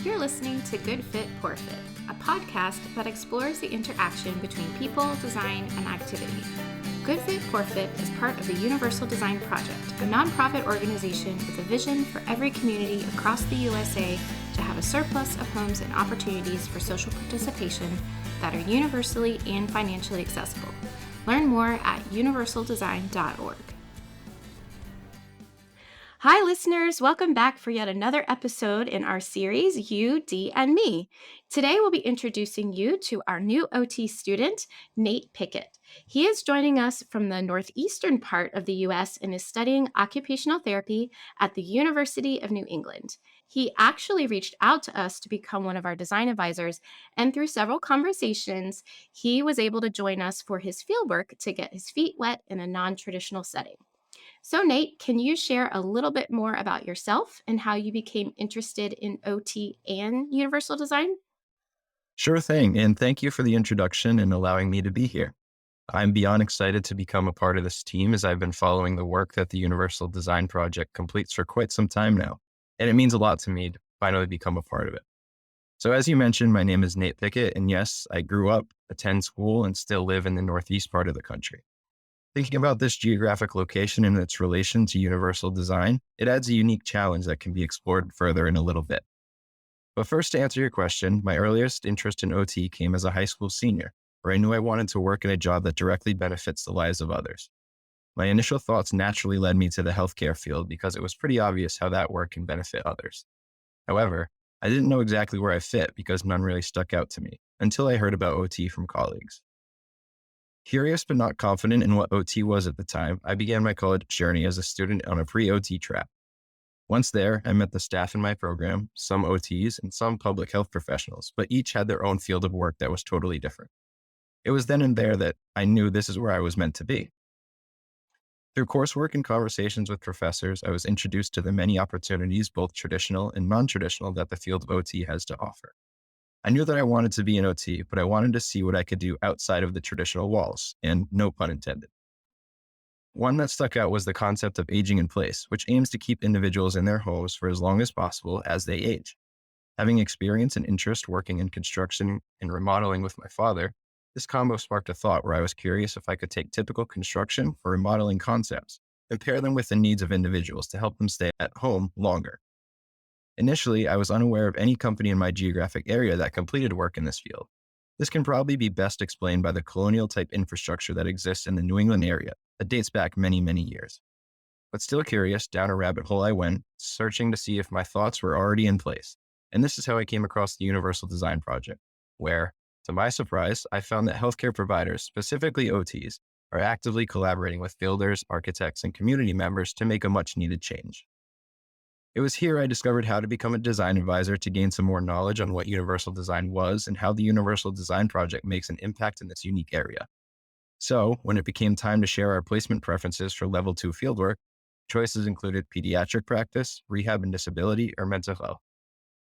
You're listening to Good Fit, Poor Fit, a podcast that explores the interaction between people, design, and activity. Good Fit, Poor Fit is part of the Universal Design Project, a nonprofit organization with a vision for every community across the USA to have a surplus of homes and opportunities for social participation that are universally and financially accessible. Learn more at universaldesign.org. Hi, listeners. Welcome back for yet another episode in our series, You, Dee, and Me. Today, we'll be introducing you to our new OT student, Nate Pickett. He is joining us from the northeastern part of the U.S. and is studying occupational therapy at the University of New England. He actually reached out to us to become one of our design advisors, and through several conversations, he was able to join us for his fieldwork to get his feet wet in a non-traditional setting. So, Nate, can you share a little bit more about yourself and how you became interested in OT and universal design? Sure thing, and thank you for the introduction and allowing me to be here. I'm beyond excited to become a part of this team as I've been following the work that the Universal Design Project completes for quite some time now, and it means a lot to me to finally become a part of it. So as you mentioned, my name is Nate Pickett, and yes, I grew up, attend school, and still live in the northeast part of the country. Thinking about this geographic location and its relation to universal design, it adds a unique challenge that can be explored further in a little bit. But first, to answer your question, my earliest interest in OT came as a high school senior, where I knew I wanted to work in a job that directly benefits the lives of others. My initial thoughts naturally led me to the healthcare field because it was pretty obvious how that work can benefit others. However, I didn't know exactly where I fit because none really stuck out to me until I heard about OT from colleagues. Curious but not confident in what OT was at the time, I began my college journey as a student on a pre-OT track. Once there, I met the staff in my program, some OTs, and some public health professionals, but each had their own field of work that was totally different. It was then and there that I knew this is where I was meant to be. Through coursework and conversations with professors, I was introduced to the many opportunities, both traditional and non-traditional, that the field of OT has to offer. I knew that I wanted to be an OT, but I wanted to see what I could do outside of the traditional walls, and no pun intended. One that stuck out was the concept of aging in place, which aims to keep individuals in their homes for as long as possible as they age. Having experience and interest working in construction and remodeling with my father, this combo sparked a thought where I was curious if I could take typical construction or remodeling concepts and pair them with the needs of individuals to help them stay at home longer. Initially, I was unaware of any company in my geographic area that completed work in this field. This can probably be best explained by the colonial-type infrastructure that exists in the New England area that dates back many, many years. But still curious, down a rabbit hole I went, searching to see if my thoughts were already in place. And this is how I came across the Universal Design Project, where, to my surprise, I found that healthcare providers, specifically OTs, are actively collaborating with builders, architects, and community members to make a much-needed change. It was here I discovered how to become a design advisor to gain some more knowledge on what universal design was and how the Universal Design Project makes an impact in this unique area. So, when it became time to share our placement preferences for Level 2 fieldwork, choices included pediatric practice, rehab and disability, or mental health.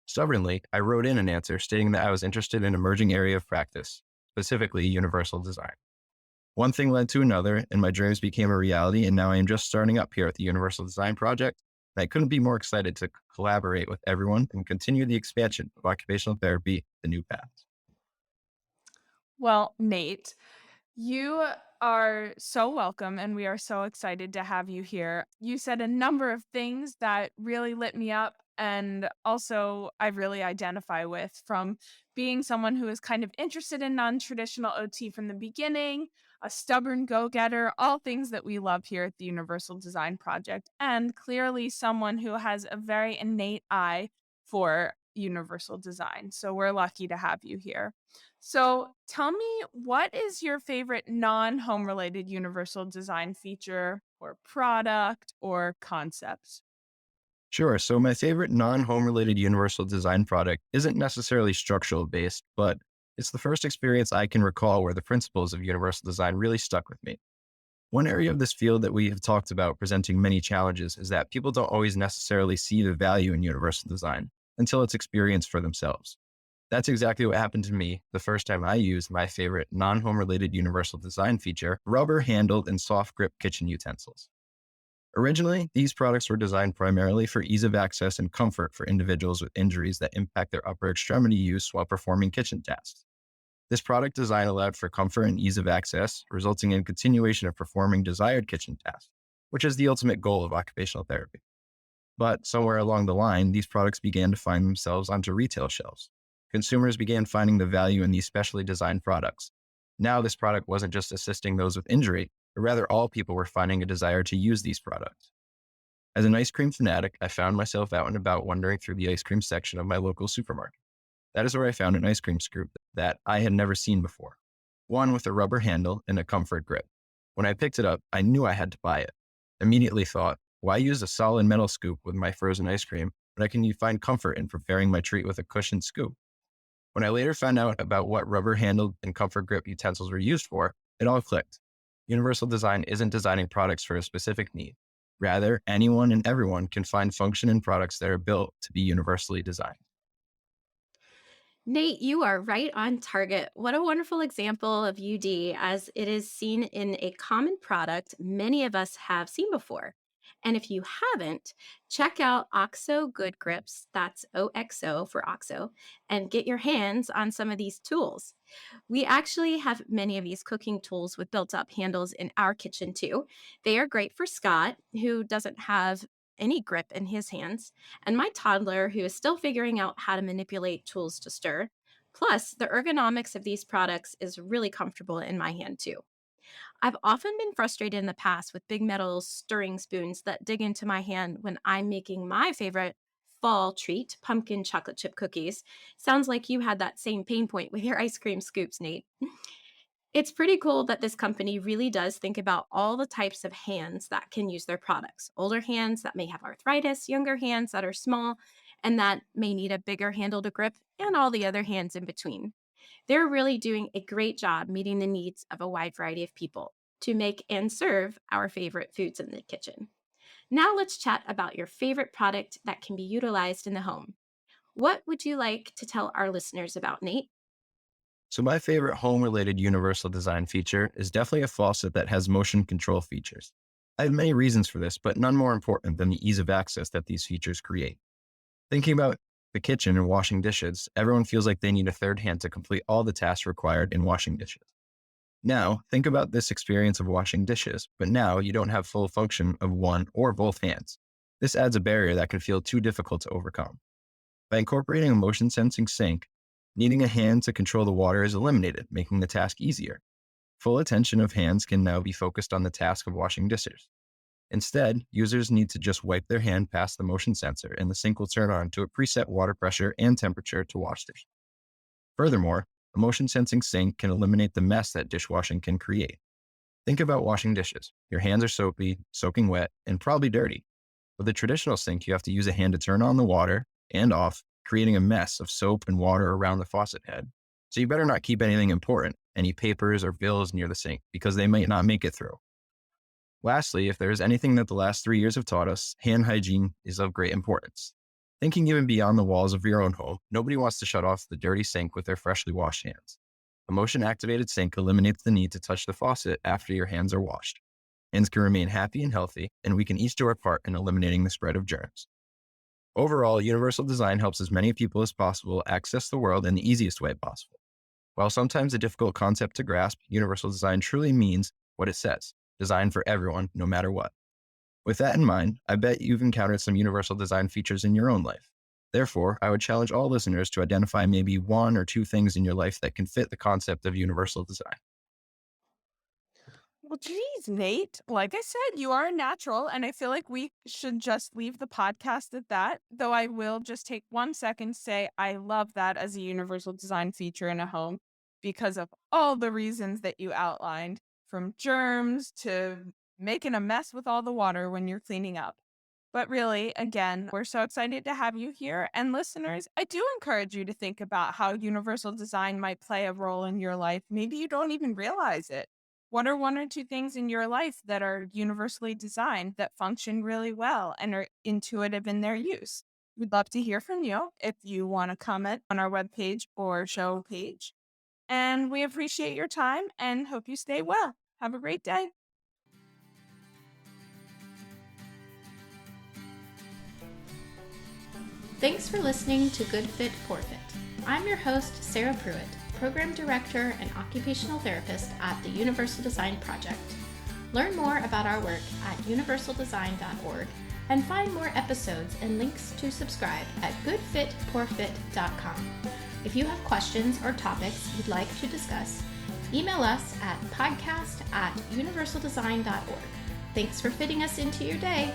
Stubbornly, I wrote in an answer stating that I was interested in an emerging area of practice, specifically universal design. One thing led to another, and my dreams became a reality, and now I am just starting up here at the Universal Design Project. I couldn't be more excited to collaborate with everyone and continue the expansion of occupational therapy, the new paths. Well, Nate, you are so welcome, and we are so excited to have you here. You said a number of things that really lit me up, and also I really identify with, from being someone who is kind of interested in non traditional OT from the beginning, a stubborn go getter, all things that we love here at the Universal Design Project, and clearly someone who has a very innate eye for universal design. So we're lucky to have you here. So tell me, what is your favorite non home related universal design feature or product or concept? Sure, so my favorite non-home related universal design product isn't necessarily structural based, but it's the first experience I can recall where the principles of universal design really stuck with me. One area of this field that we have talked about presenting many challenges is that people don't always necessarily see the value in universal design until it's experienced for themselves. That's exactly what happened to me the first time I used my favorite non-home related universal design feature, rubber handled and soft grip kitchen utensils. Originally, these products were designed primarily for ease of access and comfort for individuals with injuries that impact their upper extremity use while performing kitchen tasks. This product design allowed for comfort and ease of access, resulting in continuation of performing desired kitchen tasks, which is the ultimate goal of occupational therapy. But somewhere along the line, these products began to find themselves onto retail shelves. Consumers began finding the value in these specially designed products. Now, this product wasn't just assisting those with injury, but rather all people were finding a desire to use these products. As an ice cream fanatic, I found myself out and about wandering through the ice cream section of my local supermarket. That is where I found an ice cream scoop that I had never seen before, one with a rubber handle and a comfort grip. When I picked it up, I knew I had to buy it. Immediately thought, why use a solid metal scoop with my frozen ice cream when I can find comfort in preparing my treat with a cushioned scoop? When I later found out about what rubber handled and comfort grip utensils were used for, it all clicked. Universal design isn't designing products for a specific need. Rather, anyone and everyone can find function in products that are built to be universally designed. Nate, you are right on target. What a wonderful example of UD, as it is seen in a common product many of us have seen before. And if you haven't, check out OXO Good Grips, that's OXO for OXO, and get your hands on some of these tools. We actually have many of these cooking tools with built up handles in our kitchen too. They are great for Scott, who doesn't have any grip in his hands, and my toddler, who is still figuring out how to manipulate tools to stir. Plus, the ergonomics of these products is really comfortable in my hand too. I've often been frustrated in the past with big metal stirring spoons that dig into my hand when I'm making my favorite fall treat, pumpkin chocolate chip cookies. Sounds like you had that same pain point with your ice cream scoops, Nate. It's pretty cool that this company really does think about all the types of hands that can use their products. Older hands that may have arthritis, younger hands that are small and that may need a bigger handle to grip, and all the other hands in between. They're really doing a great job meeting the needs of a wide variety of people to make and serve our favorite foods in the kitchen. Now let's chat about your favorite product that can be utilized in the home. What would you like to tell our listeners about, Nate? So my favorite home-related universal design feature is definitely a faucet that has motion control features. I have many reasons for this, but none more important than the ease of access that these features create. Thinking about the kitchen and washing dishes, everyone feels like they need a third hand to complete all the tasks required in washing dishes. Now, think about this experience of washing dishes, but now you don't have full function of one or both hands. This adds a barrier that can feel too difficult to overcome. By incorporating a motion sensing sink, needing a hand to control the water is eliminated, making the task easier. Full attention of hands can now be focused on the task of washing dishes. Instead, users need to just wipe their hand past the motion sensor and the sink will turn on to a preset water pressure and temperature to wash dishes. Furthermore, a motion sensing sink can eliminate the mess that dishwashing can create. Think about washing dishes. Your hands are soapy, soaking wet, and probably dirty. With a traditional sink, you have to use a hand to turn on the water and off, creating a mess of soap and water around the faucet head. So you better not keep anything important, any papers or bills near the sink, because they might not make it through. Lastly, if there is anything that the last 3 years have taught us, hand hygiene is of great importance. Thinking even beyond the walls of your own home, nobody wants to shut off the dirty sink with their freshly washed hands. A motion-activated sink eliminates the need to touch the faucet after your hands are washed. Hands can remain happy and healthy, and we can each do our part in eliminating the spread of germs. Overall, universal design helps as many people as possible access the world in the easiest way possible. While sometimes a difficult concept to grasp, universal design truly means what it says, designed for everyone, no matter what. With that in mind, I bet you've encountered some universal design features in your own life. Therefore, I would challenge all listeners to identify maybe one or two things in your life that can fit the concept of universal design. Well, geez, Nate. Like I said, you are a natural, and I feel like we should just leave the podcast at that. Though I will just take 1 second to say I love that as a universal design feature in a home because of all the reasons that you outlined, from germs to making a mess with all the water when you're cleaning up. But really, again, we're so excited to have you here. And listeners, I do encourage you to think about how universal design might play a role in your life. Maybe you don't even realize it. What are one or two things in your life that are universally designed that function really well and are intuitive in their use? We'd love to hear from you if you want to comment on our webpage or show page. And we appreciate your time and hope you stay well. Have a great day. Thanks for listening to Good Fit, Poor Fit. I'm your host, Sarah Pruitt, Program Director and Occupational Therapist at the Universal Design Project. Learn more about our work at universaldesign.org and find more episodes and links to subscribe at goodfitpoorfit.com. If you have questions or topics you'd like to discuss, email us at podcast@universaldesign.org. Thanks for fitting us into your day.